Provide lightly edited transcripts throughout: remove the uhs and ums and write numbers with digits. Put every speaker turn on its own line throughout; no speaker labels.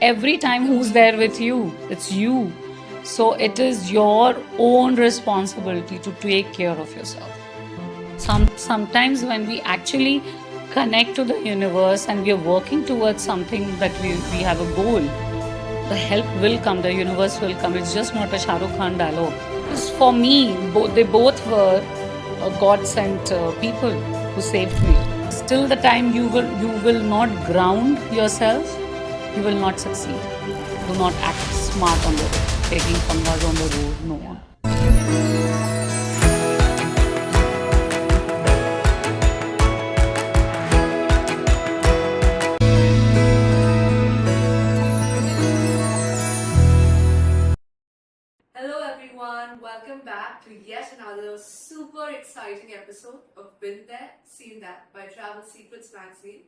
every time who's there with you? It's you. So it is your own responsibility to take care of yourself. Sometimes when we actually connect to the universe and we are working towards something that we have a goal, the help will come, the universe will come. It's just not a Shah Rukh Khan dialogue. Because for me, they both were God sent people who saved me. Till the time you will not ground yourself, you will not succeed. Do not act smart on the road, taking pangas on the road. No.
Hello, everyone. Welcome back to yet another super exciting episode of Been There, Seen That by Travel Secrets Magazine.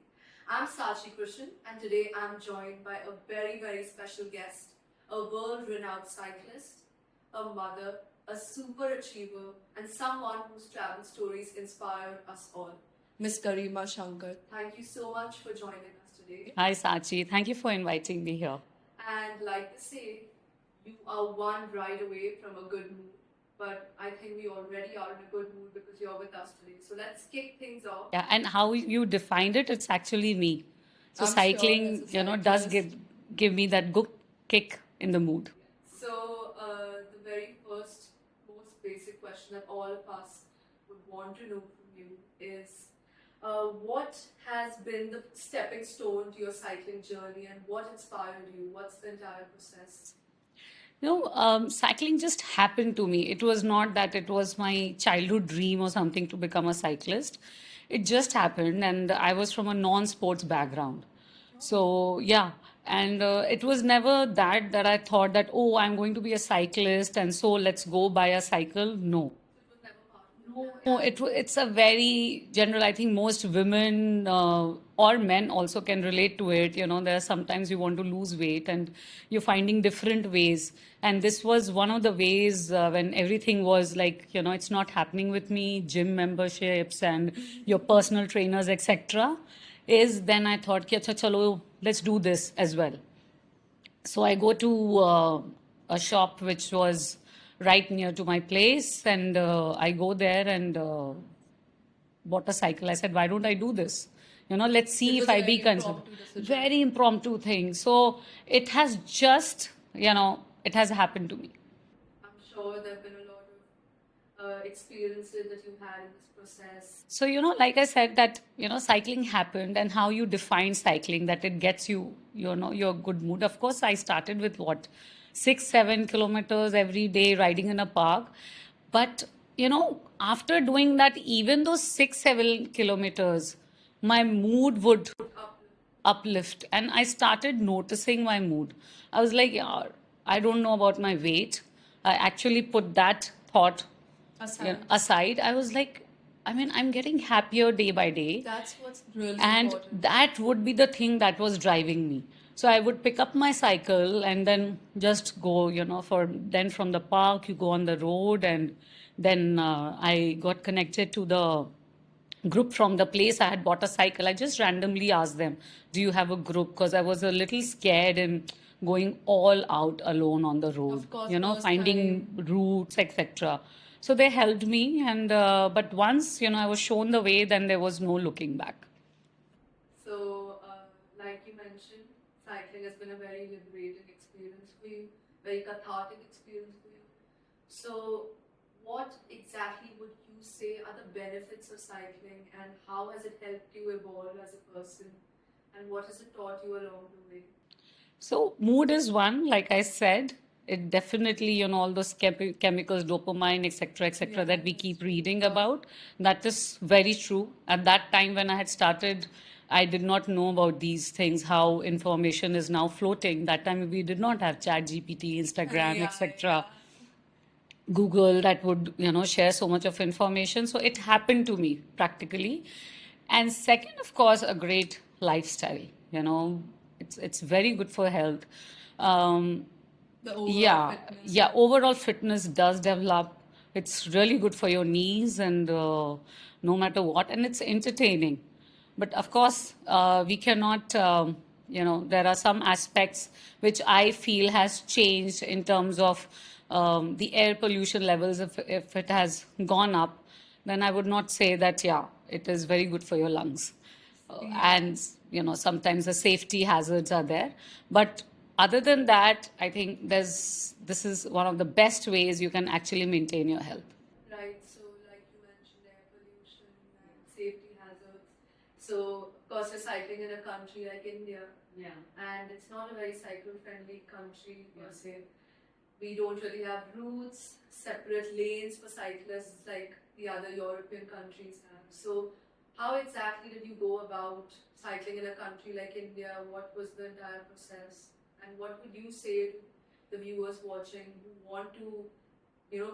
I'm Sachi Krishnan, and today I'm joined by a very, very special guest, a world renowned cyclist, a mother, a super achiever, and someone whose travel stories inspire us all. Miss Garima Shankar, thank you so much for joining us today.
Hi, Sachi. Thank you for inviting me here.
And like to say, you are one ride away from a good mood. But I think we already are in a good mood because you're with us today. So let's kick things off.
Yeah, and how you defined it, it's actually me. So
I'm sure
cycling,
as a
does
cyclist.
give me that good kick in the mood.
So, the very first, most basic question that all of us would want to know from you is what has been the stepping stone to your cycling journey and what inspired you? What's the entire process?
Cycling just happened to me. It was not that it was my childhood dream or something to become a cyclist. It just happened, and I was from a non-sports background. So, yeah, and it was never that I thought that, oh, I'm going to be a cyclist, and so let's go buy a cycle. No. No, it's a very general. I think most women or men also can relate to it. There are sometimes you want to lose weight and you're finding different ways. And this was one of the ways when everything was like, it's not happening with me, gym memberships and your personal trainers, etc. Is then I thought, "Ki, acha, chalo, let's do this as well." So I go to a shop which was right near to my place, and I go there and bought a cycle. I said, why don't I do this? Let's see
It
if
was a
I
very
be considered.
impromptu decision.
Very impromptu thing. So it has just, it has happened to me.
I'm sure there have been a lot of experiences that you had in this process.
So, like I said, that, cycling happened and how you define cycling, that it gets you, your good mood. Of course, I started with what, 6, 7 kilometers every day riding in a park. But, after doing that, even those 6, 7 kilometers, my mood would uplift. And I started noticing my mood. I was like, yeah, I don't know about my weight. I actually put that thought aside. I was like, I mean, I'm getting happier day by day.
That's what's really
And
important.
that would be the thing that was driving me. So I would pick up my cycle and then just go, from the park, you go on the road. And then I got connected to the group from the place I had bought a cycle. I just randomly asked them, do you have a group? Because I was a little scared in going all out alone on the road,
Of course,
finding routes, etc. So they helped me. And but once, I was shown the way, then there was no looking back.
So, like you mentioned, cycling has been a very liberating experience for you, very cathartic experience for you. So, what exactly would you say are the benefits of cycling and how has it helped you evolve as a person? And what has it taught you along the way?
So mood is one, like I said. It definitely, all those chemicals, dopamine, etc., that we keep reading about. That is very true. At that time when I had started, I did not know about these things, how information is now floating. That time we did not have Chat GPT, Instagram, etc. Google that would, share so much of information. So it happened to me practically. And second, of course, a great lifestyle. It's very good for health. Um,
The overall
yeah,
fitness.
yeah. Overall fitness does develop. It's really good for your knees and no matter what, and it's entertaining. But of course, we cannot there are some aspects which I feel has changed in terms of the air pollution levels. If it has gone up, then I would not say that, yeah, it is very good for your lungs. And, sometimes the safety hazards are there. But other than that, I think this is one of the best ways you can actually maintain your health.
Right, so like you mentioned, air pollution and safety hazards. So, of course, you're cycling in a country like India,
Yeah.
and it's not a very cycle-friendly country per se. We don't really have routes, separate lanes for cyclists like the other European countries have. So, how exactly did you go about cycling in a country like India? What was the entire process? And what would you say to the viewers watching who want to,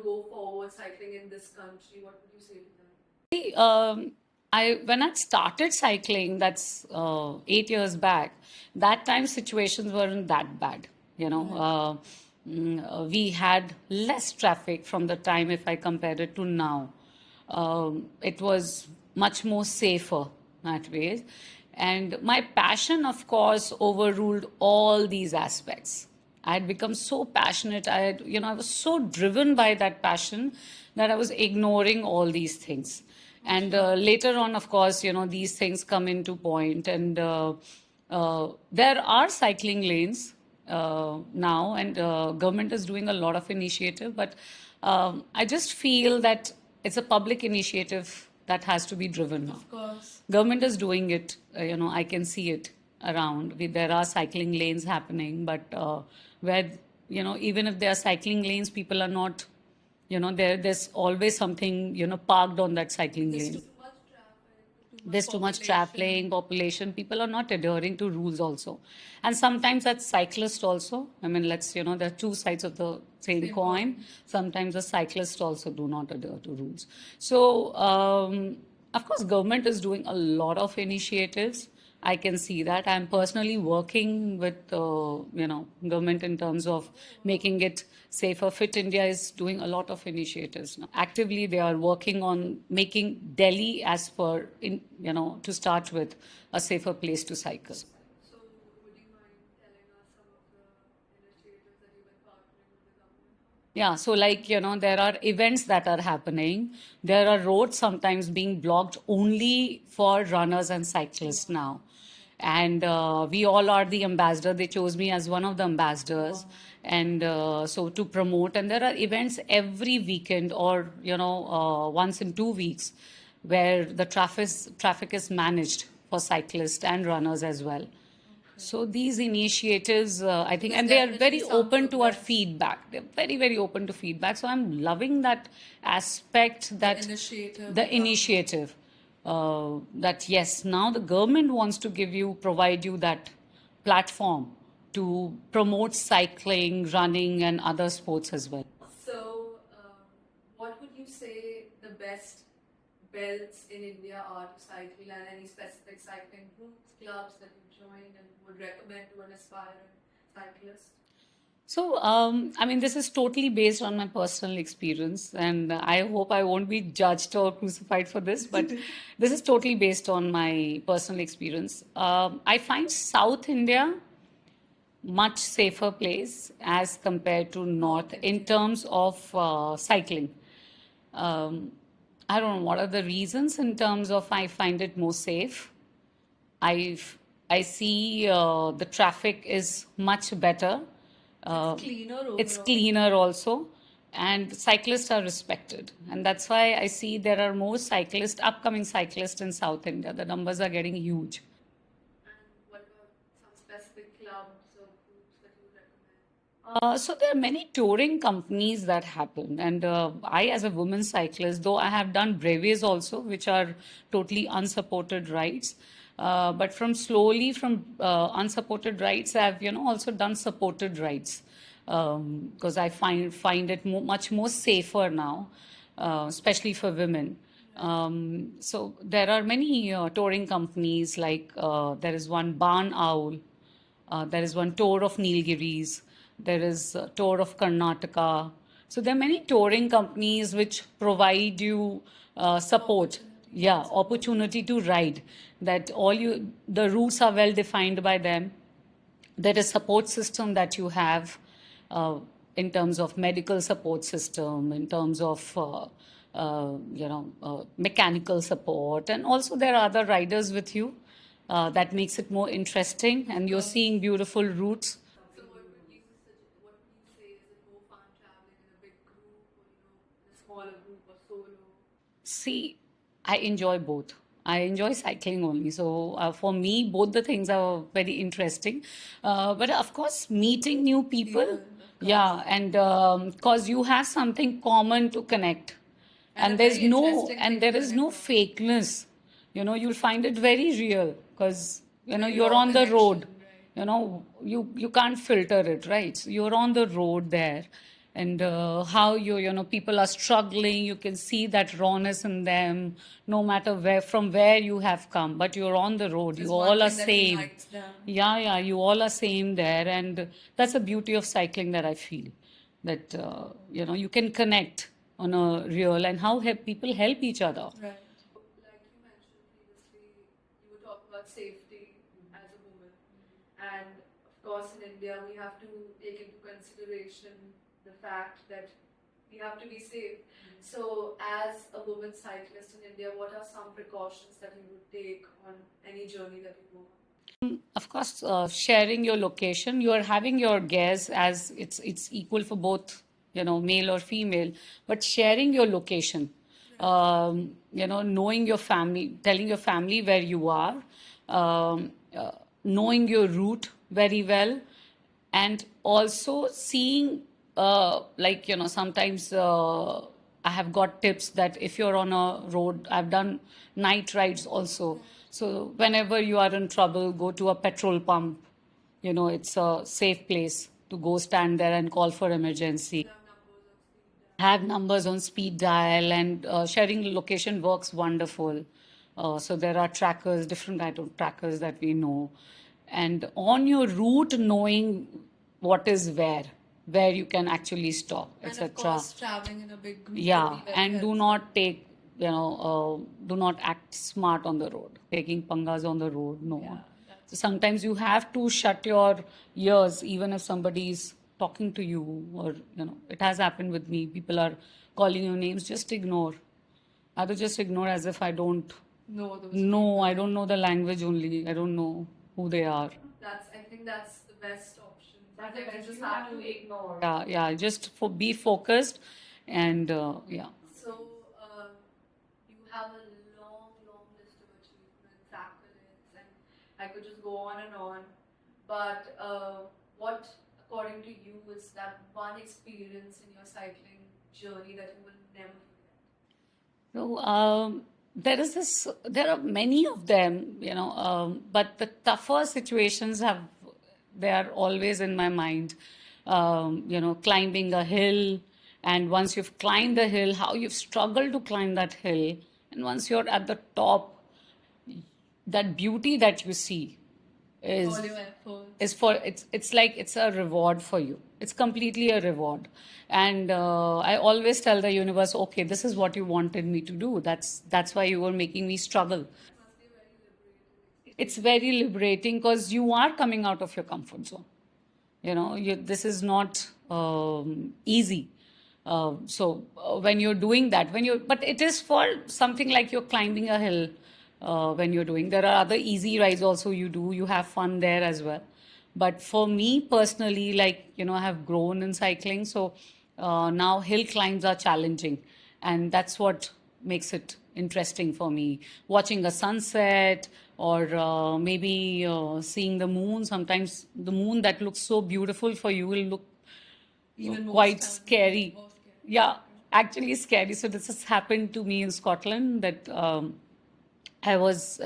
go forward cycling in this country? What would you say to them?
See, I when I started cycling, that's 8 years back. That time situations weren't that bad. We had less traffic from the time if I compare it to now. It was much more safer that way, and my passion, of course, overruled all these aspects. I had become so passionate. I was so driven by that passion that I was ignoring all these things. And later on, of course, these things come into point. And there are cycling lanes now, and government is doing a lot of initiative. But I just feel that it's a public initiative that has to be driven now.
Of course.
Government is doing it. I can see it around. There are cycling lanes happening, but where even if there are cycling lanes, people are not. There's always something parked on that cycling
There's
lane.
too much traffic,
There's too much traveling, population. People are not adhering to rules also, and sometimes that's cyclist also. I mean, there are two sides of the same
Same
coin.
coin.
Sometimes the cyclists also do not adhere to rules. So, of course, government is doing a lot of initiatives. I can see that. I'm personally working with, government in terms of making it safer. Fit India is doing a lot of initiatives now. Actively, they are working on making Delhi, as per, to start with, a safer place to cycle.
So, would you mind telling us some of the initiatives that you've been partnering with the government?
Yeah, so there are events that are happening. There are roads sometimes being blocked only for runners and cyclists now. And we all are the ambassador. They chose me as one of the ambassadors. And so to promote, and there are events every weekend or, once in 2 weeks where the traffic is managed for cyclists and runners as well. So these initiatives, I think,
There's
and they are very
definitely some
open to our
progress.
feedback. They're very, very open to feedback. So I'm loving that aspect, that
Initiative.
the initiative, that yes, now the government wants to provide you that platform to promote cycling, running, and other sports as well.
So, what would you say the best belts in India are to cycle, and any specific cycling groups, clubs that you joined and would recommend to an aspiring cyclist?
So, I mean, this is totally based on my personal experience, and I hope I won't be judged or crucified for this, but this is totally based on my personal experience. I find South India much safer place as compared to North in terms of cycling. Um, I don't know what are the reasons in terms of I find it more safe. I I see the traffic is much better.
Cleaner
It's
overall.
cleaner also, and cyclists are respected, and that's why I see there are more upcoming cyclists in South India. The numbers are getting huge.
And what about some specific clubs or groups that you would recommend?
So there are many touring companies that happen, and I, as a woman cyclist, though I have done breves also, which are totally unsupported rides. But from unsupported rides, I've also done supported rides, because I find it much more safer now, especially for women. So there are many touring companies, like there is one Barn Owl, there is one tour of Nilgiris. There is a tour of Karnataka. So there are many touring companies which provide you support. Yeah, opportunity to ride. The routes are well defined by them. there is support system that you have uh, in terms of medical support system, in terms of mechanical support, and also there are other riders with you. That makes it more interesting, and you're seeing beautiful routes.
So what would you say is it more fun traveling in a big group or in a smaller group or solo?
See, I enjoy both. I enjoy cycling only. So for me, both the things are very interesting. But of course, meeting new people, yeah, and because you have something common to connect,
And a
and there's
very
no,
interesting
and
thing
there
to
is no
connect on.
fakeness. You'll find it very real because
Very
you're
raw
on the road.
connection, right?
You can't filter it, right? So you're on the road there, and how people are struggling. You can see that rawness in them, no matter where you have come, but you're on the road. You
There's one
all are
thing that
same.
unites them.
Yeah, you all are same there, and that's the beauty of cycling that I feel that you can connect on a real and how people help each other.
Right. Like you mentioned previously, you were talking about safety as a woman. And of course, in India, we have to take into consideration the fact that we have to be safe. So, as a woman cyclist in India, what are some precautions that you would take on any journey that you go on?
Of course, sharing your location, you are having your gears as it's equal for both, male or female, but sharing your location, knowing your family, telling your family where you are, knowing your route very well, and also seeing sometimes I have got tips that if you're on a road, I've done night rides also. So whenever you are in trouble, go to a petrol pump. It's a safe place to go stand there and call for emergency. Have numbers on speed dial, and sharing location works wonderful. So there are trackers, different kind of trackers that we know, and on your route, knowing what is where you can actually stop,
And of
etc.
course, traveling in a big group would
Yeah,
be very
and do
helpful.
not take, do not act smart on the road, taking pangas on the road. No.
Yeah,
So sometimes you have to shut your ears, even if somebody is talking to you, or, it has happened with me. People are calling you names, just ignore. Either just ignore as if I don't
know those
know,
people.
I don't know the language only. I don't know who they are.
I think that's the best option.
That's the
Sometimes you
best.
just
You
have
have
to
to
ignore.
Yeah. Just be focused, and yeah.
So, you have a long list of achievements, accolades, and I could just go on and on. But what, according to you, is that one experience in your cycling journey that you will never forget?
So there are many of them, but the tougher situations they are always in my mind. Climbing a hill, and once you've climbed the hill, how you've struggled to climb that hill, and once you're at the top, that beauty that you see is
All your efforts.
it's like it's a reward for you. It's completely a reward, and I always tell the universe, okay, this is what you wanted me to do. That's why you were making me struggle.
Must be a very liberating
It's
experience.
very liberating because you are coming out of your comfort zone. This is not easy. When you're doing that, but it is for something like you're climbing a hill. When you're doing, there are other easy rides also you have fun there as well. But for me personally, like, I have grown in cycling, so now hill climbs are challenging, and that's what makes it interesting for me. Watching a sunset, or maybe seeing the moon. Sometimes the moon that looks so beautiful for you will look
Even more
quite
stunning,
scary.
more scary.
Yeah, actually scary. So this has happened to me in Scotland, that I was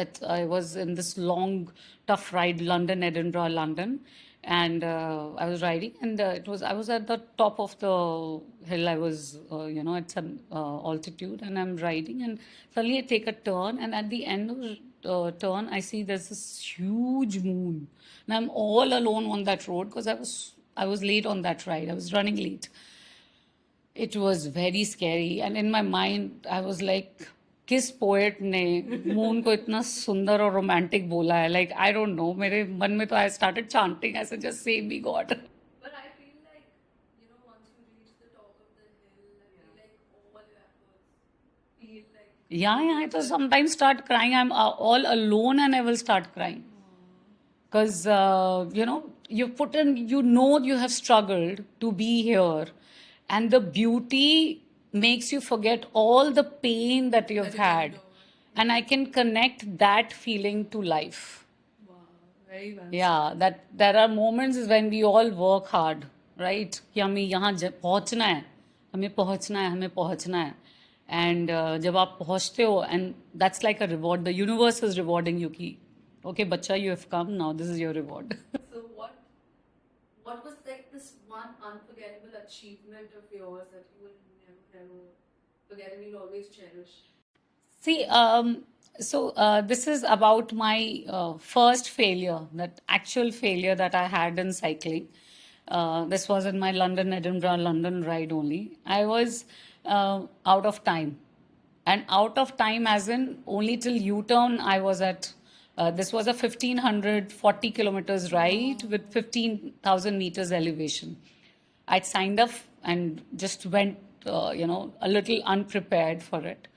in this long, tough ride, London, Edinburgh, London, and I was riding, and I was at the top of the hill. I was at some altitude, and I'm riding, and suddenly I take a turn, and at the end of the turn, I see there's this huge moon, and I'm all alone on that road because I was late on that ride. I was running late. It was very scary, and in my mind I was like, किस poet ने moon को इतना सुंदर और romantic बोला है? Like I don't know, मेरे मन में तो I started chanting, I said just save me God.
But I feel like, once you reach the top of the hill, I feel like all your efforts feel like
Yeah, I to sometimes start crying. I'm all alone and I will start crying. Because, you put in, you have struggled to be here, and the beauty makes you forget all the pain that you've had. And I can connect that feeling to life.
Wow, very well.
Yeah, that there are moments when we all work hard, right? कि हमें यहाँ पहुँचना है, हमें पहुँचना है, हमें पहुँचना है. And जब आप पहुँचते हो, and that's like a reward. The universe is rewarding you कि, okay, बच्चा, you have come now. This is your reward.
So what was like this one unforgettable achievement of yours that you will never forget and you'll always cherish?
See, this is about my first failure, that actual failure that I had in cycling. This was in my London, Edinburgh, London ride only. I was out of time. And out of time, as in only till U turn, I was at. This was a 1540 kilometers ride with 15,000 meters elevation. I'd signed up and just went, a little unprepared for it.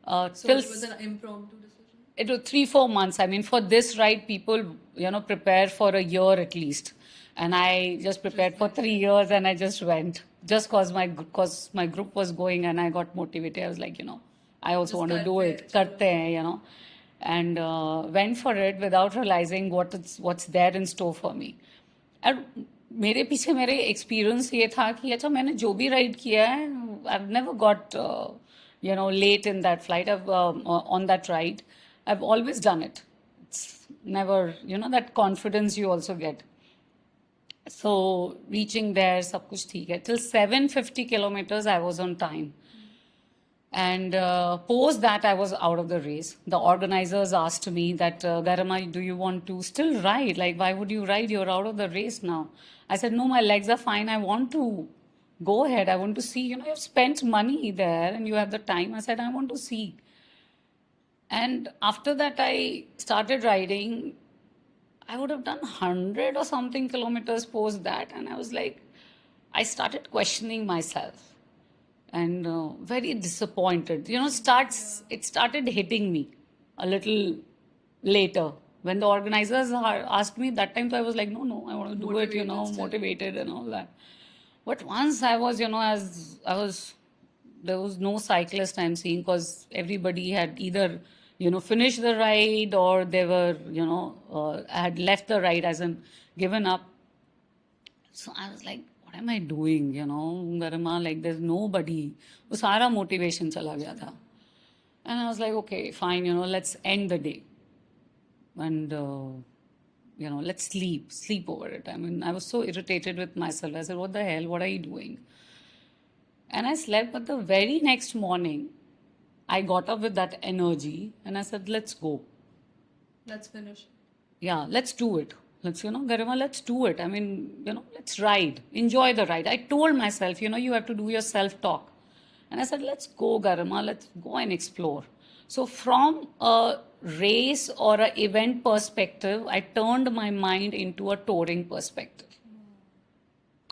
So
Till
it was an impromptu decision?
it was 3-4 months. I mean, for this ride, people, prepare for a year at least. And I just prepared for 3 years and I just went. Just cause my group was going and I got motivated. I was like, I also
Just
want to do
karte
it.
hai,
Karte hain. And went for it without realizing what's there in store for me. और मेरे पीछे मेरे experience ये था कि अच्छा, मैंने जो भी राइड किया है, I've never got late in that flight. On that ride, I've always done it. It's never, that confidence you also get. So reaching there, सब कुछ ठीक है. Till 750 kilometers, I was on time. And post that, I was out of the race. The organizers asked me that, Garima, do you want to still ride? Like, why would you ride? You're out of the race now. I said, no, my legs are fine. I want to go ahead. I want to see, you've spent money there and you have the time. I said, I want to see. And after that, I started riding. I would have done 100 or something kilometers post that. And I was like, I started questioning myself and very disappointed. It started hitting me a little later. When the organizers asked me that time, so I was like, no, I want to do it, motivated and all that. But once I was, there was no cyclist I'm seeing because everybody had either, finished the ride or they were, had left the ride as in given up. So I was like, what am I doing? Garima, like there's nobody. वो सारा motivation चला गया था. And I was like, okay, fine, let's end the day. And, let's sleep over it. I mean, I was so irritated with myself. I said, what the hell? What are you doing? And I slept, but the very next morning, I got up with that energy and I said, let's go.
Let's finish.
Yeah, let's do it. Let's, Garima, let's do it. I mean, let's ride. Enjoy the ride. I told myself, you have to do your self-talk. And I said, let's go, Garima, let's go and explore. So from a race or an event perspective, I turned my mind into a touring perspective.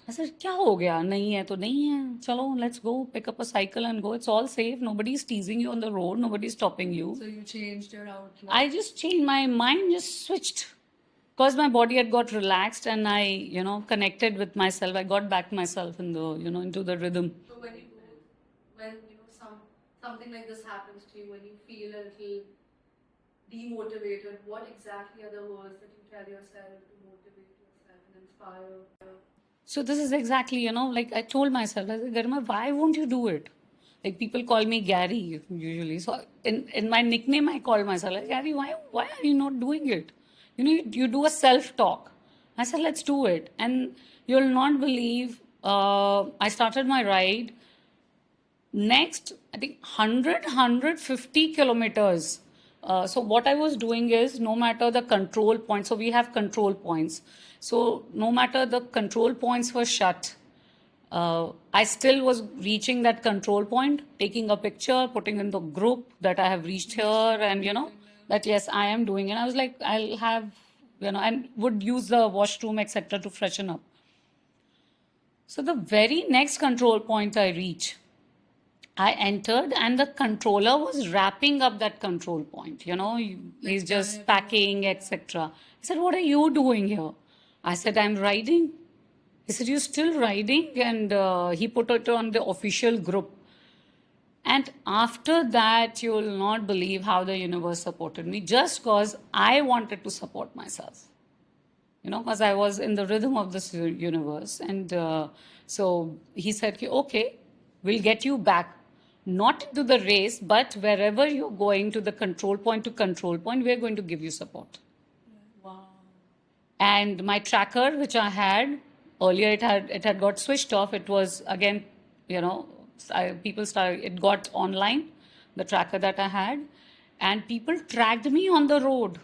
I said, क्या हो गया? नहीं है तो नहीं है. चलो, let's go. Pick up a cycle and go. It's all safe. Nobody's teasing you on the road. Nobody's stopping you.
So you changed your outlook.
I just changed. My mind just switched. Because my body had got relaxed and I, connected with myself. I got back myself in the, into the rhythm.
So when something like this happens to you, when you feel a little demotivated, what exactly are the words that you tell yourself to motivate yourself and inspire?
So this is exactly, like I told myself, I said, Garima, why won't you do it? Like people call me Gary usually. So in my nickname, I call myself like, Gary, why are you not doing it? You do a self-talk. I said, let's do it. And you'll not believe, I started my ride. Next, I think 150 kilometers. So what I was doing is, no matter the control points, so we have control points. So no matter the control points were shut, I still was reaching that control point, taking a picture, putting in the group that I have reached here, and that yes, I am doing it. I was like, I'll have, and would use the washroom, etc., to freshen up. So the very next control point I reach, I entered and the controller was wrapping up that control point. He's just packing, etc. He said, "What are you doing here?" I said, "I'm riding." He said, "You're still riding?" And he put it on the official group. And after that, you will not believe how the universe supported me just because I wanted to support myself. Because I was in the rhythm of this universe. And so he said, "Okay, we'll get you back, not into the race, but wherever you're going to the control point, we're going to give you support."
Wow.
And my tracker, which I had earlier, it had got switched off. It was again, people started. It got online, the tracker that I had, and people tracked me on the road.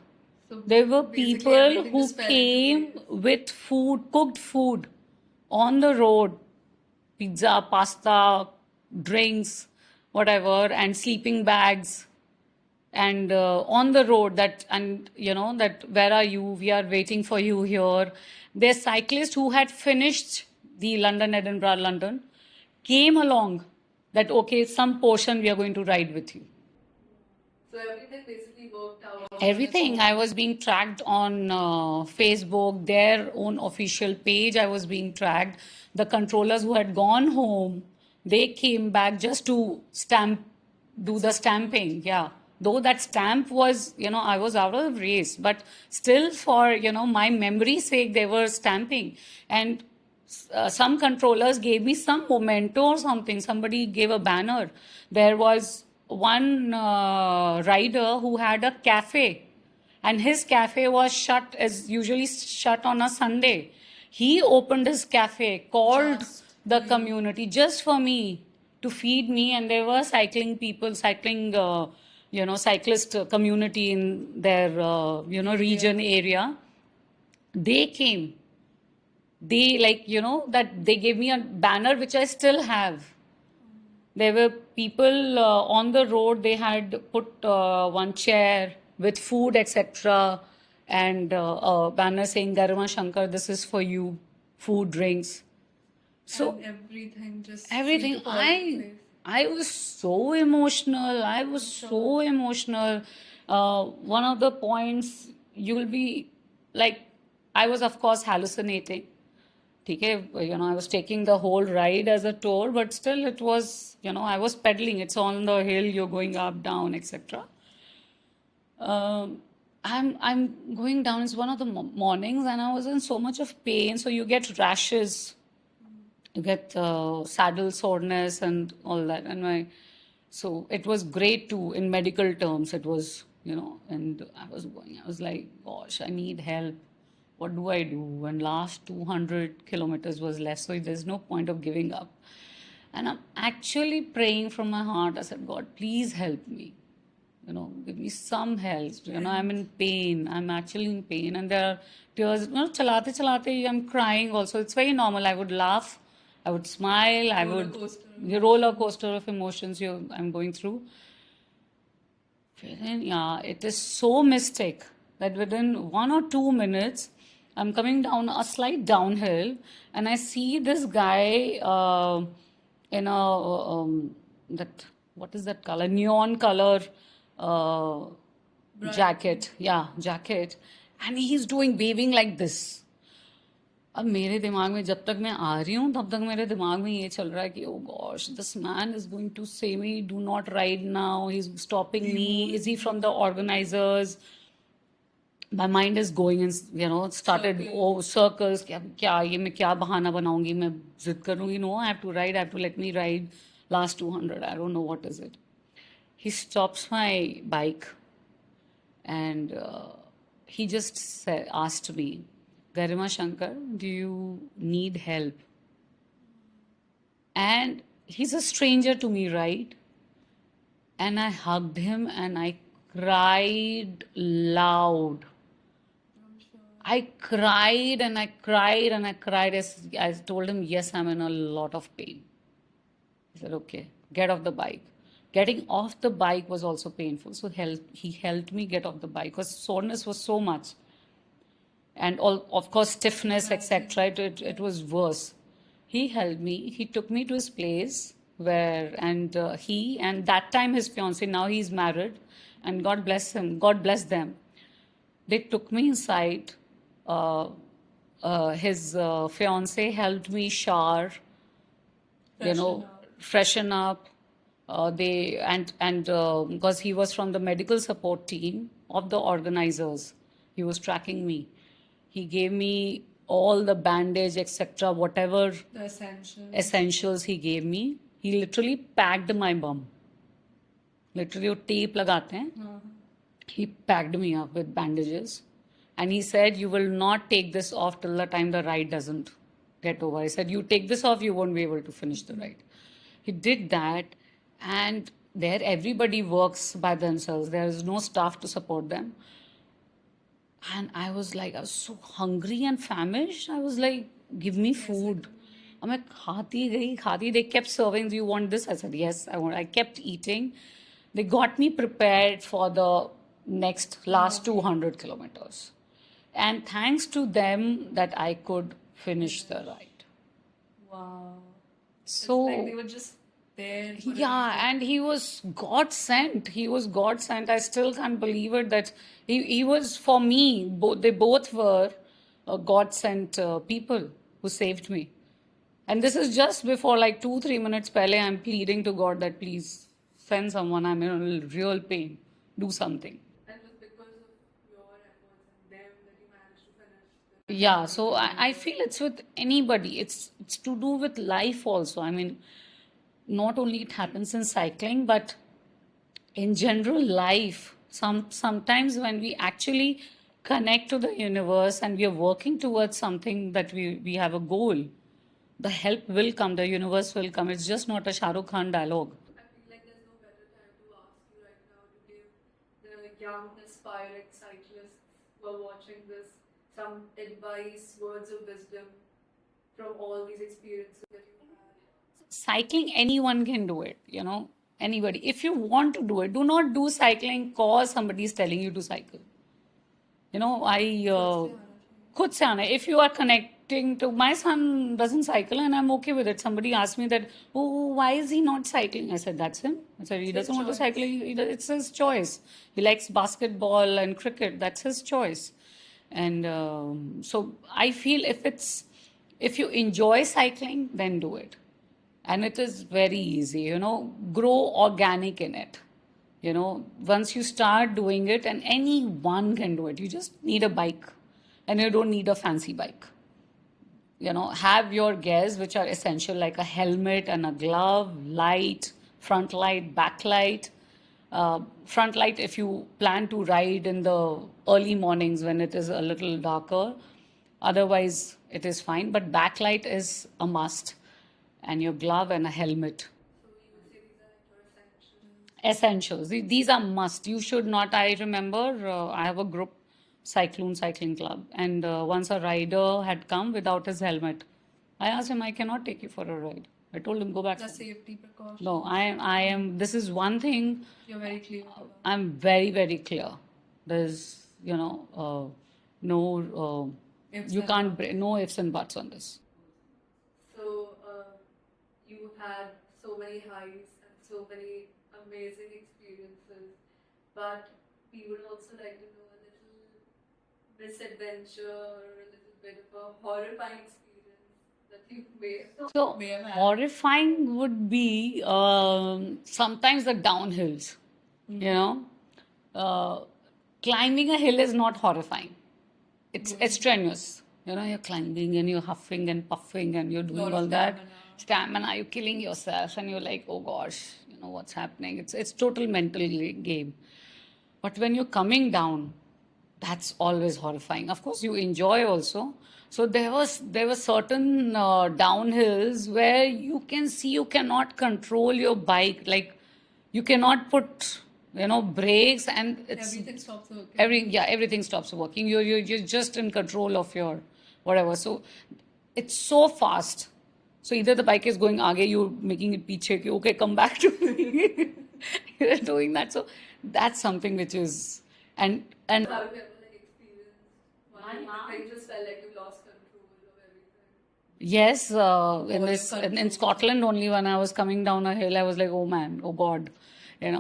So
There were
basically
people
everything
who
just fell into
came
place.
with food, cooked food on the road, pizza, pasta, drinks, whatever, and sleeping bags. And on the road, that where are you? We are waiting for you here. There's cyclists who had finished the London, Edinburgh, London, came along that, okay, some portion we are going to ride with you.
So everything basically worked out on its
Everything. I
own.
was being tracked on Facebook, their own official page. I was being tracked. The controllers who had gone home, they came back just to do the stamping. Yeah. Though that stamp was, I was out of race, but still for, my memory's sake, they were stamping. And some controllers gave me some memento or something. Somebody gave a banner. There was one rider who had a cafe, and his cafe was shut, as usually shut on a Sunday. He opened his cafe, called
Just
the
for you.
community just for me to feed me, and there were cyclist community in their region area. They came, that they gave me a banner which I still have. There were people on the road. They had put one chair with food, etc., and a banner saying "Garma Shankar, this is for you, food, drinks." So
And everything just
everything,
seemed to fall into place.
I was so emotional. I was so emotional. One of the points, you will be like, I was of course hallucinating. Okay, I was taking the whole ride as a tour, but still it was, I was pedaling. It's on the hill, you're going up, down, etc. I'm going down. It's one of the mornings, and I was in so much of pain. So you get rashes, you get saddle soreness, and all that. So it was great too in medical terms. It was, and I was going. I was like, gosh, I need help. What do I do? And last 200 kilometers was left, so there's no point of giving up. And I'm actually praying from my heart. I said, God, please help me. Give me some help. I'm in pain. I'm actually in pain. And there are tears. Chalate, chalate, I'm crying also. It's very normal. I would laugh. I would smile. I
Roller
would,
coaster.
the roller coaster of emotions I'm going through. Then, yeah, it is so mystic that within 1 or 2 minutes, I'm coming down a slight downhill, and I see this guy in a that what is that color? Neon color uh,
Bright.
jacket. Yeah, jacket, and he's doing waving like this. अब मेरे दिमाग में जब तक मैं आ रही हूँ तब तक मेरे दिमाग में ये चल रहा है कि oh gosh this man is going to say me do not ride now he is stopping me is he from the organisers my mind is going and started circles क्या ये मैं क्या बहाना बनाऊंगी मैं जिद करूंगी no I have to ride I have to let me ride last 200 I don't know what is it he stops my bike and he just asked me Garima Shankar do you need help and he's a stranger to me right and I hugged him and I cried loud. I cried and I cried and I cried. I told him, yes, I'm in a lot of pain. He said, okay, get off the bike. Getting off the bike was also painful. So he helped me get off the bike because soreness was so much. And all, of course, stiffness, etc. It was worse. He helped me. He took me to his place where, and he, and that time his fiance, now he's married, and God bless him, God bless them. They took me inside. Uh, his fiance helped me shower, freshen up. They and because he was from the medical support team of the organizers, he was tracking me. He gave me all the bandage, etc., whatever
The essentials.
essentials he gave me. He literally packed my bum. Literally, वो tape लगाते हैं. He packed me up with bandages. And he said, you will not take this off till the time the ride doesn't get over. He said, you take this off, you won't be able to finish the ride. He did that. And there, everybody works by themselves. There is no staff to support them. And I was like, I was so hungry and famished. I was like, give me food. I'm like, khati. They kept serving, do you want this? I said, yes, I want. I kept eating. They got me prepared for the last 200 kilometers. And thanks to them that I could finish the ride.
Wow.
So,
Like they were just there. For
yeah, and he was God sent. He was God sent. I still can't believe it that he was for me. They both were God sent people who saved me. And this is just before, like 2-3 minutes pehle, I'm pleading to God that please send someone. I'm in real pain. Do something.
And it was because of your efforts and them that you managed to finish the
Yeah, so I feel it's with anybody. It's to do with life also. I mean, not only it happens in cycling, but in general life. Sometimes when we actually connect to the universe and we are working towards something that we have a goal, the help will come, the universe will come. It's just not a Shah Rukh Khan dialogue.
I feel like there's no better time to ask you right now to give the young, aspiring cyclists who are watching this some advice, words of wisdom from all these experiences that you had.
Cycling, anyone can do it, anybody. If you want to do it, do not do cycling cause somebody is telling you to cycle. खुद से आना है. If you are connecting to, my son doesn't cycle and I'm okay with it. Somebody asked me that, oh, why is he not cycling? I said, that's him. I said, he doesn't want to cycle. It's his choice. He likes basketball and cricket. That's his choice. And so I feel if you enjoy cycling, then do it. And it is very easy, grow organic in it. Once you start doing it, and anyone can do it, you just need a bike and you don't need a fancy bike. Have your gears, which are essential, like a helmet and a glove, light, front light, back light. Front light, if you plan to ride in the early mornings when it is a little darker. Otherwise, it is fine. But backlight is a must. And your glove and a helmet.
So you would say these are like your essentials.
Essentials. These are must. You should not. I remember I have a group, Cyclone Cycling Club, and once a rider had come without his helmet. I asked him, I cannot take you for a ride. I told him, go back.
The safety precautions.
No, I am. This is one thing.
You're very clear.
I'm very, very clear. There's, no,
Ifs
you
and
can't, no ifs and buts on this.
So you had so many highs and so many amazing experiences, but we would also like to know a little misadventure or a little bit of a horrifying experience that you've made.
So
May have had.
horrifying would be sometimes the downhills. Climbing a hill is not horrifying. It's strenuous. You're climbing and you're huffing and puffing and you're doing
Lot of
all that.
stamina.
Stamina, you're killing yourself and you're like, oh gosh, what's happening? It's total mental game. But when you're coming down, that's always horrifying. Of course, you enjoy also. So there were certain downhills where you can see you cannot control your bike. Like you cannot put breaks, and it's
Everything stops working.
everything stops working. You're just in control of your whatever. So it's so fast. So either the bike is going aage, you're making it piche, ki, okay, come back to me. You're doing that. So that's something which is and
Have you ever like experienced one where you just felt like you lost control of everything?
yes, in
All
this
your
in
control.
Scotland only, when I was coming down a hill, I was like, oh man, oh God, And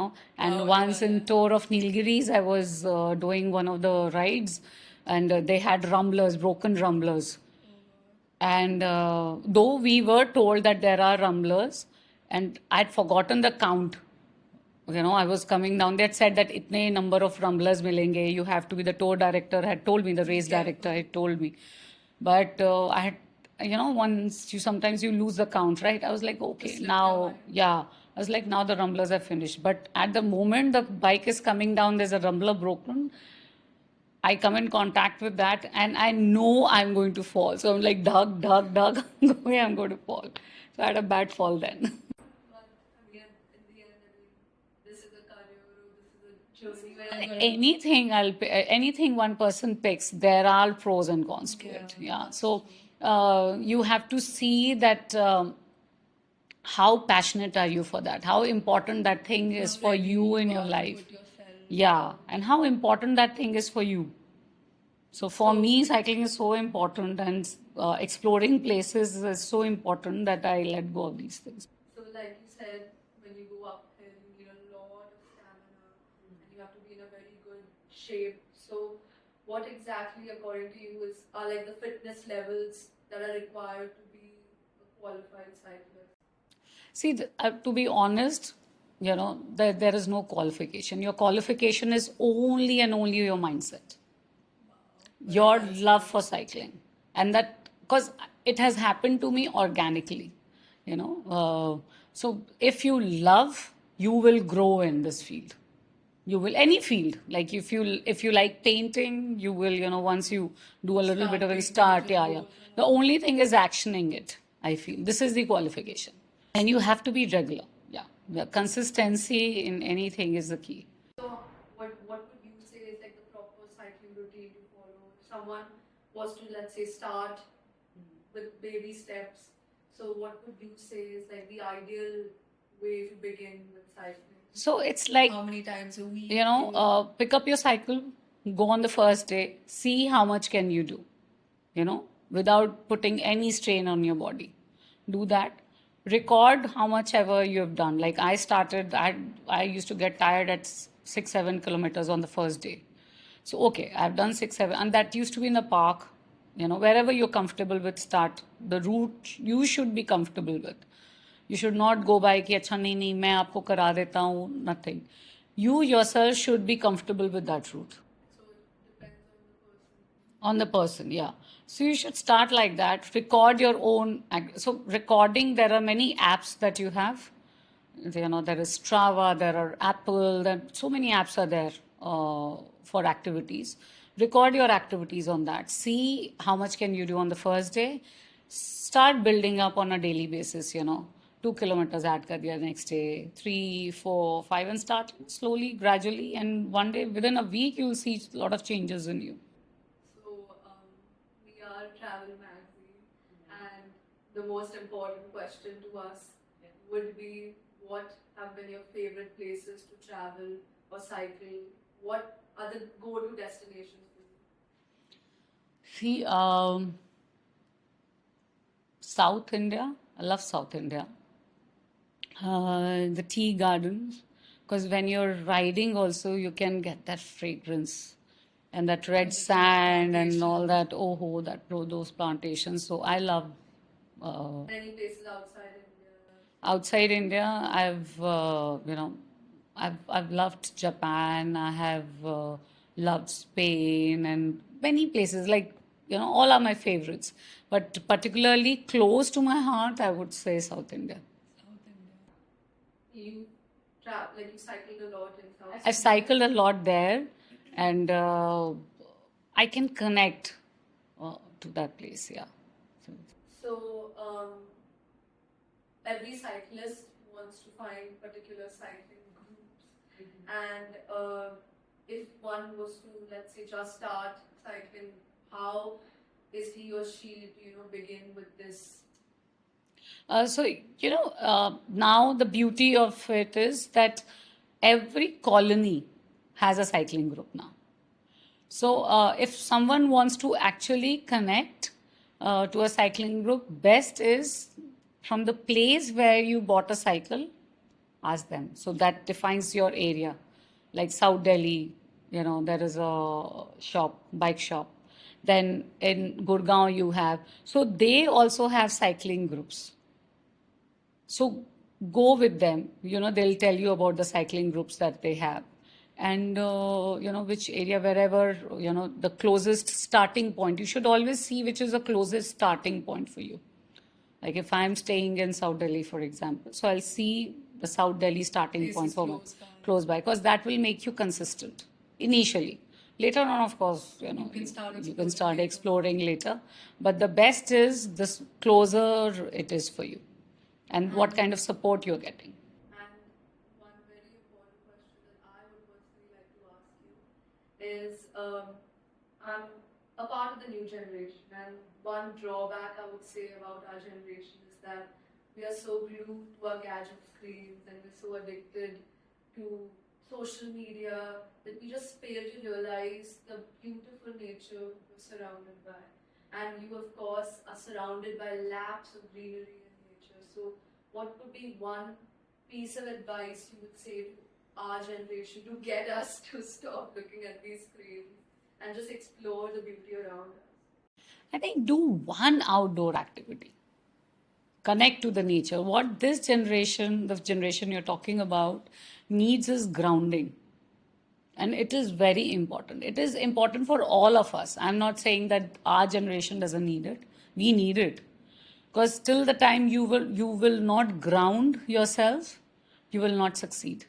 Wow,
once
yeah,
in
yeah.
Tour of Nilgiris, I was doing one of the rides, and they had rumblers, broken rumblers. And though we were told that there are rumblers, and I'd forgotten the count. I was coming down. They had said that itne number of rumblers milenge. You have to be, the tour director had told me, the race director had told me. But I had, once sometimes you lose the count, right? I was like, okay,
slipped your
now,
mind.
yeah. I was like, now the rumblers are finished. But at the moment the bike is coming down, there's a rumbler broken. I come in contact with that, and I know I'm going to fall. So I'm like, Doug, Doug, Doug, I'm going to fall. So I had a bad fall then.
But again, in the end, I mean, this is a career or this is a journey where you're gonna
Anything one person picks, there are pros and cons to it. Yeah.
that's
So
true.
you have to see that how passionate are you for that? How important that thing is
How
for
ready
you in your
are to
life?
put yourself.
Yeah, and how important that thing is for you. So for
So-
me, cycling is so important, and exploring places is so important that I let go of these things.
So, like you said, when you go uphill, you need a lot of stamina and you have to be in a very good shape. So, what exactly, according to you, are like the fitness levels that are required to be a qualified cyclist?
See, to be honest, there is no qualification. Your qualification is only and only your mindset, your love for cycling, and that, because it has happened to me organically, so if you love, you will grow in this field. You will, any field, like if you like painting, you will, once you do a little bit of it, start, yeah. The only thing is actioning it. I feel this is the qualification, and you have to be regular. Yeah, the consistency in anything is the key.
So, what would you say is like the proper cycling routine to follow? If someone was to, let's say, start with baby steps, so what would you say is like the ideal way to begin with cycling?
So it's like,
How many times a week?
pick up your cycle, go on the first day, see how much can you do, without putting any strain on your body. Do that. Record how much ever you have done. Like I used to get tired at 6-7 kilometers on the first day. So okay, I've done 6-7, and that used to be in the park. Wherever you're comfortable with, start. The route you should be comfortable with. You should not go by कि अच्छा नहीं नहीं मैं आपको करा देता हूँ, nothing. You yourself should be comfortable with that route.
So it depends on the person.
On the person, yeah. So you should start like that. Record your own. So recording, there are many apps that you have. There is Strava, there are Apple, there so many apps are there for activities. Record your activities on that. See how much can you do on the first day. Start building up on a daily basis. 2 kilometers add kar diya next day, 3, 4, 5, and start slowly, gradually, and one day, within a week, you'll see a lot of changes in you.
So we are a travel magazine, and the most important question to us would be, what have been your favorite places to travel or cycle? What are the go-to destinations for you?
See, South India, I love South India. The tea gardens, because when you're riding, also you can get that fragrance and that red sand and all that. Oh, those plantations. So I love.
Any places outside India?
Outside India, I've loved Japan. I have loved Spain and many places. Like, all are my favorites. But particularly close to my heart, I would say South India.
South India. You like you cycled a lot in South.
I've cycled a lot there, and I can connect to that place. Yeah.
So every cyclist wants to find particular cycling groups. And if one was to, let's say, just start cycling, how is he or she to, begin with this?
Now the beauty of it is that every colony has a cycling group now. So, if someone wants to actually connect to a cycling group, best is from the place where you bought a cycle, ask them. So that defines your area. Like South Delhi, there is a shop, bike shop. Then in Gurgaon, you have. So they also have cycling groups. So go with them. They'll tell you about the cycling groups that they have. And, which area, wherever, the closest starting point. You should always see which is the closest starting point for you. Like if I'm staying in South Delhi, for example, so I'll see the South Delhi starting
Places
point for me,
close by.
close by, because that will make you consistent initially. Later on, of course, you can start exploring later. But the best is this closer it is for you, and what kind of support you're getting.
And one very important question that I would personally like to ask you is I'm a part of the new generation, and one drawback I would say about our generation is that we are so glued to our gadget screens and we're so addicted to social media that we just fail to realize the beautiful nature we're surrounded by. And you, of course, are surrounded by laps of greenery and nature. So, what would be one piece of advice you would say to our generation to get us to stop looking at these screens and just explore the beauty around us?
I think do one outdoor activity. Connect to the nature. What this generation, the generation you're talking about, needs is grounding. And it is very important. It is important for all of us. I'm not saying that our generation doesn't need it. We need it. Because till the time you will not ground yourself, you will not succeed.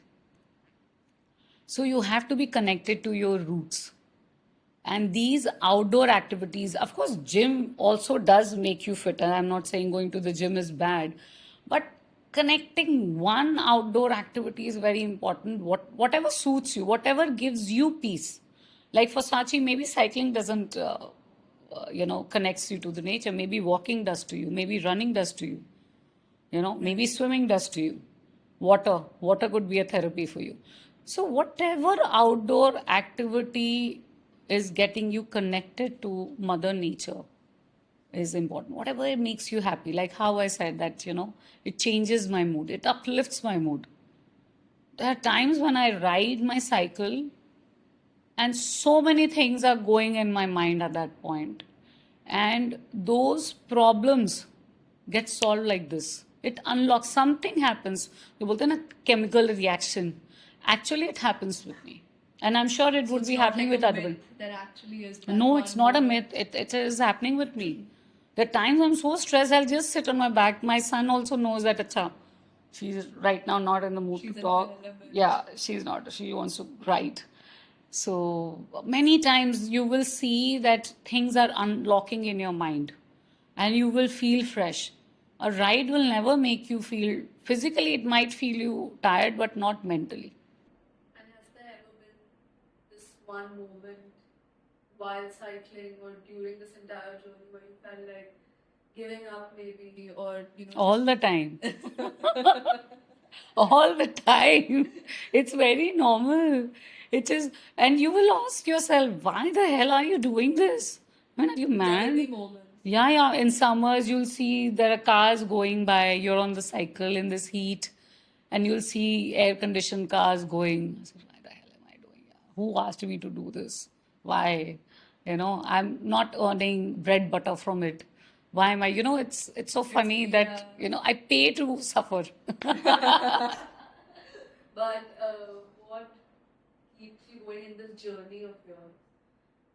So you have to be connected to your roots. And these outdoor activities, of course, gym also does make you fitter. I'm not saying going to the gym is bad, but connecting one outdoor activity is very important. Whatever suits you, whatever gives you peace. Like for Sachi, maybe cycling doesn't, connects you to the nature. Maybe walking does to you. Maybe running does to you. Maybe swimming does to you. Water could be a therapy for you. So whatever outdoor activity is getting you connected to Mother Nature is important. Whatever it makes you happy, like how I said that, it changes my mood, it uplifts my mood. There are times when I ride my cycle and so many things are going in my mind at that point. And those problems get solved like this. It unlocks, something happens. You बोलते हैं ना chemical reaction. Actually, it happens with me. And I'm sure it would be happening with other people.
That actually is.
No, it's not a myth. It is happening with me. There are times I'm so stressed, I'll just sit on my back. My son also knows that, acha, she's right now not in the mood to talk. Yeah, she's not. She wants to write. So many times you will see that things are unlocking in your mind and you will feel fresh. A ride will never make you feel physically, it might feel you tired, but not mentally.
And has there ever been this one moment while cycling or during this entire journey where you felt like giving up maybe or
All the time. All the time. It's very normal. It is, and you will ask yourself, why the hell are you doing this? I mean, are you mad?
moments.
Yeah, yeah. In summers, you'll see there are cars going by. You're on the cycle in this heat, and you'll see air-conditioned cars going. I said, why the hell am I doing? Who asked me to do this? Why? I'm not earning bread butter from it. Why am I? It's so funny that I pay to suffer.
But what keeps you going in this journey of yours?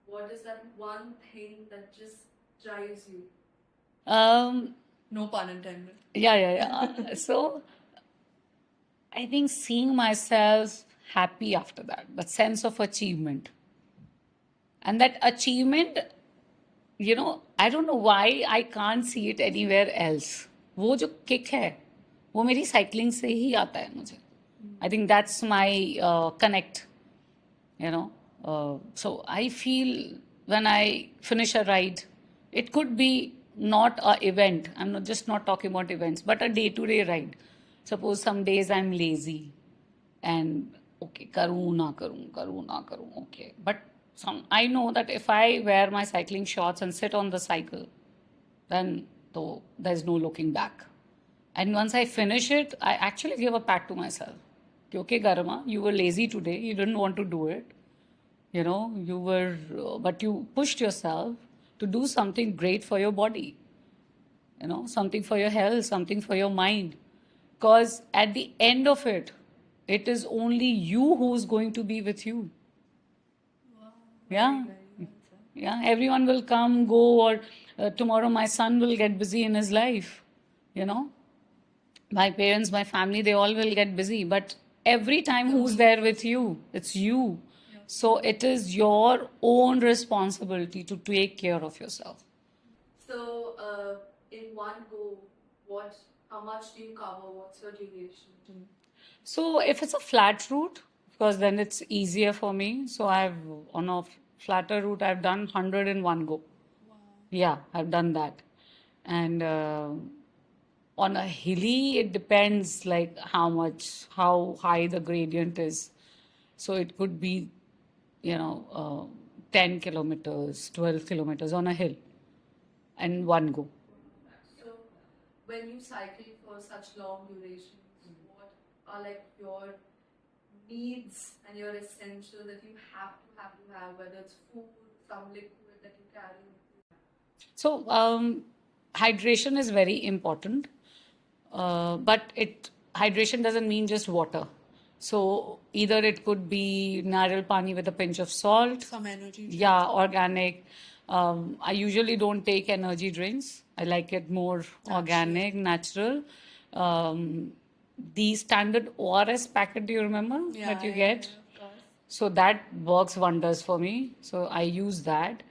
What is that one thing that just drives you?
Um,
No pun intended.
yeah. So I think seeing myself happy after that sense of achievement. And that achievement, I don't know why I can't see it anywhere else. वो जो kick है वो मेरी cycling से ही आता है मुझे. I think that's my connect, you know. So I feel when I finish a ride, it could be not a event. I'm not just not talking about events, but a day-to-day ride. Suppose some days I'm lazy and okay, karu na karu, okay. But I know that if I wear my cycling shorts and sit on the cycle, then though there's no looking back. And once I finish it, I actually give a pat to myself. Okay, Garma, you were lazy today. You didn't want to do it. You were, but you pushed yourself to do something great for your body, something for your health, something for your mind. Because at the end of it, it is only you who's going to be with you. Yeah. Yeah. Everyone will come, go, or tomorrow my son will get busy in his life. You know, my parents, my family, they all will get busy. But every time, who's there with you? It's you. So it is your own responsibility to take care of yourself.
So, in one go, how much do you cover? What's your duration?
So if it's a flat route, because then it's easier for me. So on a flatter route, I've done 100 in one go. Yeah, I've done that. And on a hilly, it depends like how high the gradient is. So it could be, 10 kilometers, 12 kilometers on a hill and one go.
So, when you cycle for such long durations, what are like your needs and your essentials that you have, whether it's food, some liquid that you carry?
So hydration is very important, but it hydration doesn't mean just water. So either it could be nariyal pani with a pinch of salt,
Some energy drink.
yeah, organic. I usually don't take energy drinks. I like it more organic, natural. Um, the standard ORS packet, do you remember that you get?
Of course.
So that works wonders for me. So I use that.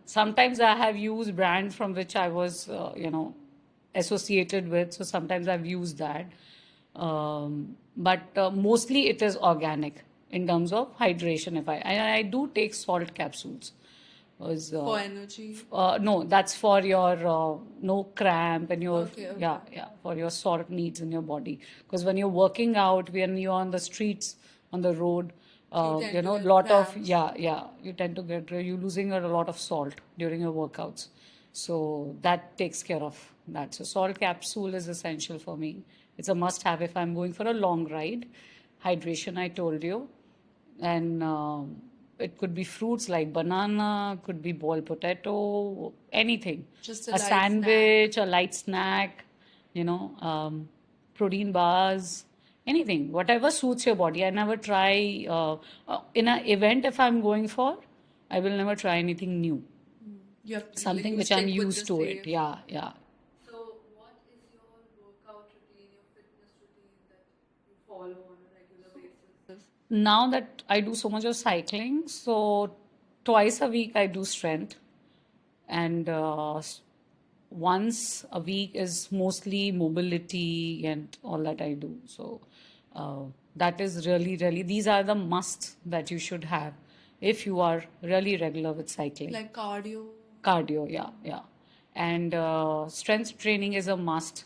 Sometimes I have used brand from which I was, associated with. So sometimes I've used that. But mostly it is organic in terms of hydration. I do take salt capsules. Was,
For energy.
no, that's for your no cramp and your
Okay.
yeah, for your salt needs in your body. Because when you're working out, when you're on the streets, on the road,
tend to get
lot of
cramps.
yeah, you tend to get you're losing a lot of salt during your workouts. So that takes care of that. So salt capsule is essential for me. It's a must have if I'm going for a long ride. Hydration, I told you. And it could be fruits like banana, could be boiled potato, anything.
Just
A
light
sandwich, a light snack, protein bars, anything, whatever suits your body. I never try in an event if I'm going for, I will never try anything new.
You have to
Something
you
which I'm
stick with
used
the
to it.
safe.
Yeah, yeah.
So, what is your workout routine, your fitness routine that you follow on a regular basis?
Now that I do so much of cycling, so twice a week I do strength, and once a week is mostly mobility and all that I do. So that is really, really, these are the musts that you should have if you are really regular with cycling.
Like cardio.
Cardio, yeah, yeah. And strength training is a must,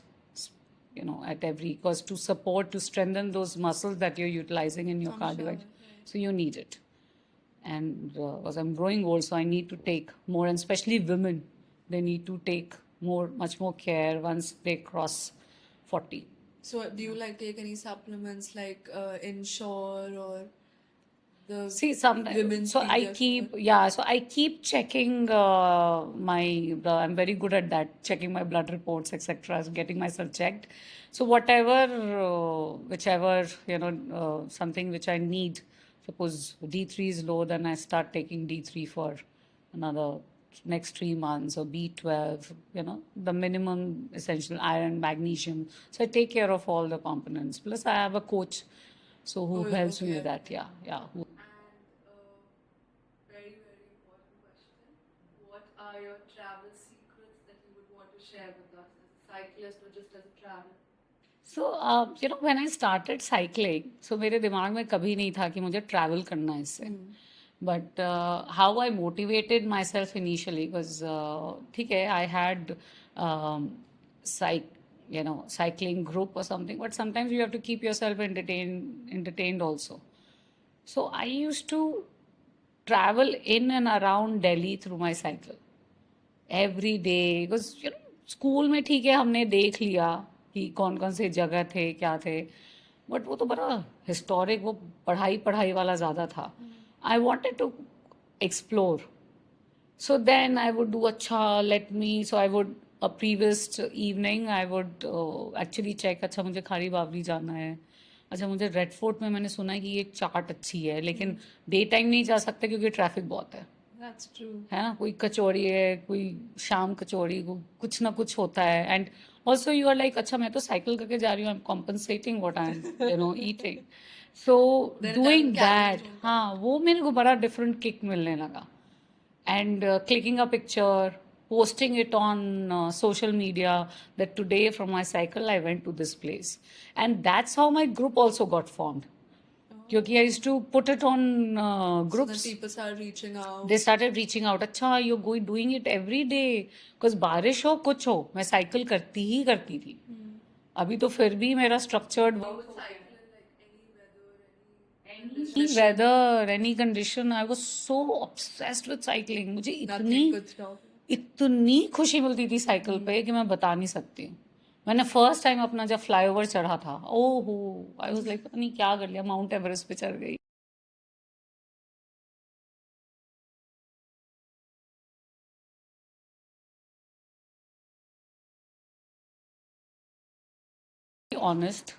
at every, because to support, to strengthen those muscles that you're utilizing in your
I'm
cardio.
sure, right.
So you need it. And because I'm growing old, so I need to take more, and especially women, they need to take much more care once they cross 40.
So do you like take any supplements like Ensure or the
See, sometimes,
women's
so I keep, yeah, so I keep checking I'm very good at that, checking my blood reports, etc., getting myself checked. So whatever, whichever, something which I need, suppose D3 is low, then I start taking D3 for another next 3 months, or B12, the minimum essential iron, magnesium. So I take care of all the components. Plus, I have a coach, so who helps me with that. Yeah, yeah.
And very, very important question. What are your travel secrets that you would want to share with us as a cyclist or just as a traveler?
So, when I started cycling, so मेरे दिमाग में कभी नहीं था कि मुझे travel करना है इससे. But how I motivated myself initially was, ठीक है, I had um, psych, cycling group or something. But sometimes you have to keep yourself entertained also. So I used to travel in and around Delhi through my cycle. Every day because school में ठीक है हमने देख लिया कि कौन कौन से जगह थे क्या थे बट वो तो बड़ा हिस्टोरिक वो पढ़ाई पढ़ाई वाला ज़्यादा था I wanted to explore so then I would do acha, let me, so I would, a previous evening, I would actually check, अच्छा मुझे खारी बावली जाना है अच्छा मुझे रेड फोर्ट में मैंने सुना है कि ये चाट अच्छी है लेकिन डे टाइम नहीं जा सकते क्योंकि ट्रैफिक बहुत है
That's true.
है ना कोई कचौड़ी है कोई शाम कचौड़ी कुछ ना कुछ होता है and also you are like अच्छा मैं तो साइकिल करके जा रही हूँ I am compensating what I am eating so
Then
doing
calories
that
won't come.
हाँ वो मेरे को बड़ा डिफरेंट किक मिलने लगा and clicking a picture, posting it on social media that today from my cycle I went to this place. And that's how my group also got formed. Because I used to put it on
So then
groups.
people started reaching out.
They started reaching out. अच्छा you're going doing it every day. Because बारिश हो कुछ हो मैं cycle करती ही करती थी अभी तो फिर भी मेरा structured
You would cycle in like any weather, any
any
condition.
weather, any condition. I was so obsessed with cycling. मुझे
Nothing could stop.
इतनी खुशी मिलती थी साइकिल पे कि मैं बता नहीं सकती मैंने फर्स्ट टाइम अपना जब फ्लाईओवर चढ़ा था ओहो आई वाज लाइक पता नहीं क्या कर लिया माउंट एवरेस्ट पे चढ़ गई honest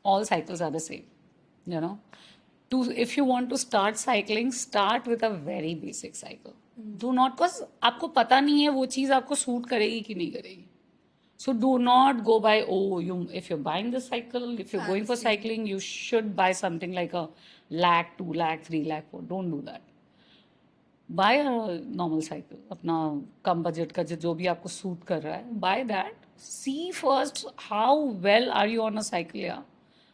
all cycles are the same you know to if you want to start cycling start with a very basic cycle do not cause आपको पता नहीं है वो चीज़ आपको सूट करेगी कि नहीं करेगी so do not go by if you're buying the cycle if you're going for
Fancy.
cycling you should buy something like a lakh 2 lakh 3 lakh 4 don't do that buy a normal cycle अपना कम budget का जो भी आपको suit कर रहा है buy that see first how well are you on a cycle yeah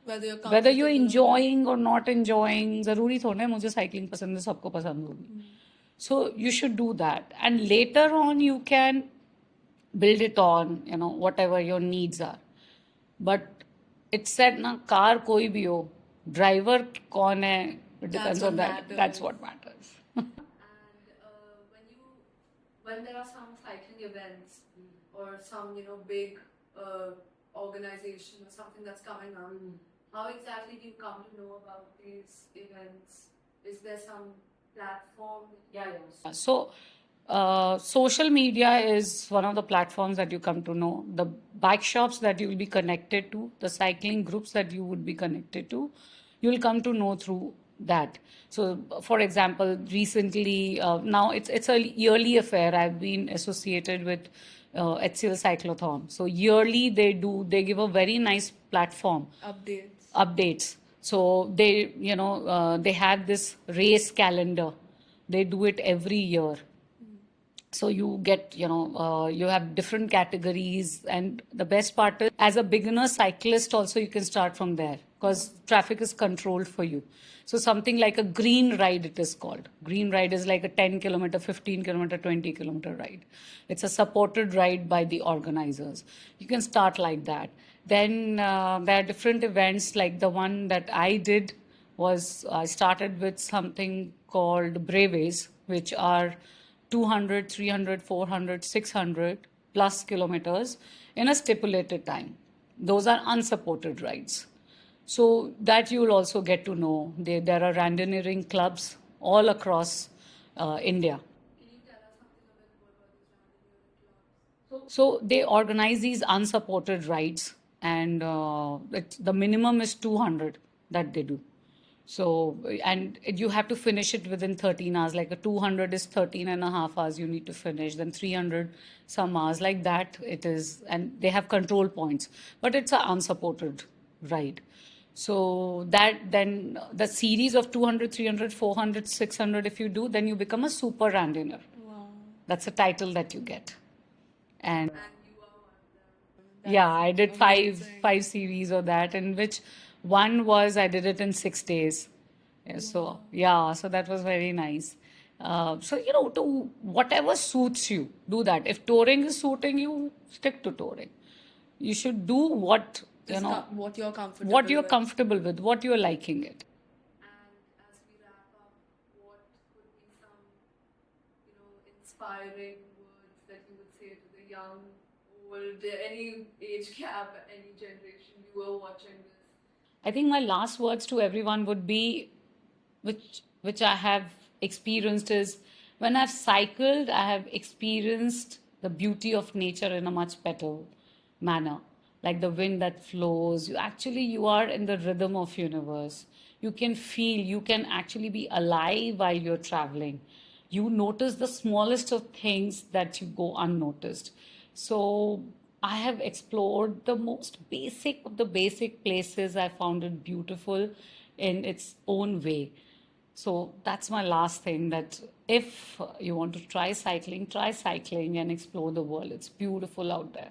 Whether you're
whether you're
comfortable or not.
enjoying or not enjoying ज़रूरी थोड़ा है मुझे साइकिलिंग पसंद है सबको पसंद होगी so you should do that and later on you can build it on whatever your needs are but it's said na car koi bhi ho driver कौन है it depends
what
on that
matters.
that's what matters
And when there are some cycling events or some big organization or something that's coming up, how exactly do you come to know about these events? Is there some platform?
So, social media is one of the platforms that you come to know. The bike shops that you will be connected to, the cycling groups that you would be connected to, you will come to know through that. So, for example, recently, now it's a yearly affair. I've been associated with HCL Cyclothon. So yearly they give a very nice platform updates. So they have this race calendar. They do it every year. So you get you have different categories and the best part is as a beginner cyclist also you can start from there because traffic is controlled for you so something like a green ride it is called green ride is like a 10 kilometer 15 kilometer 20 kilometer ride it's a supported ride by the organizers you can start like that then there are different events like the one that I did was I started with something called breways which are 200, 300, 400, 600 plus kilometers in a stipulated time. Those are unsupported rides. So that you will also get to know. There are randonneuring clubs all across India.
Can you tell us something a bit more about these randonneuring clubs?
So they organize these unsupported rides, and the minimum is 200 that they do. So, and you have to finish it within 13 hours. Like a 200 is 13 and a half hours you need to finish. Then 300 some hours. Like that it is. And they have control points. But it's an unsupported ride. So that then the series of 200, 300, 400, 600 if you do, then you become a super randoneur.
Wow.
That's a title that you get. And
And you are one of them.
Yeah, I did
amazing.
five series of that, in which one was I did it in 6 days. Yeah,
Wow.
so that was very nice. So to whatever suits you, do that. If touring is suiting you, stick to touring. You should do what
Just what you're
what
comfortable
you're
with.
comfortable with, what you're liking it.
And as we wrap up, what could be some, inspiring words that you would say to the young, old, any age gap, any generation viewer watching this?
I think my last words to everyone would be, which I have experienced, is when I've cycled, I have experienced the beauty of nature in a much better manner. Like the wind that flows, you are in the rhythm of universe. You can feel, you can actually be alive while you're traveling. You notice the smallest of things that you go unnoticed. So I have explored the most basic of the basic places. I found it beautiful in its own way. So that's my last thing, that if you want to try cycling and explore the world. It's beautiful out there.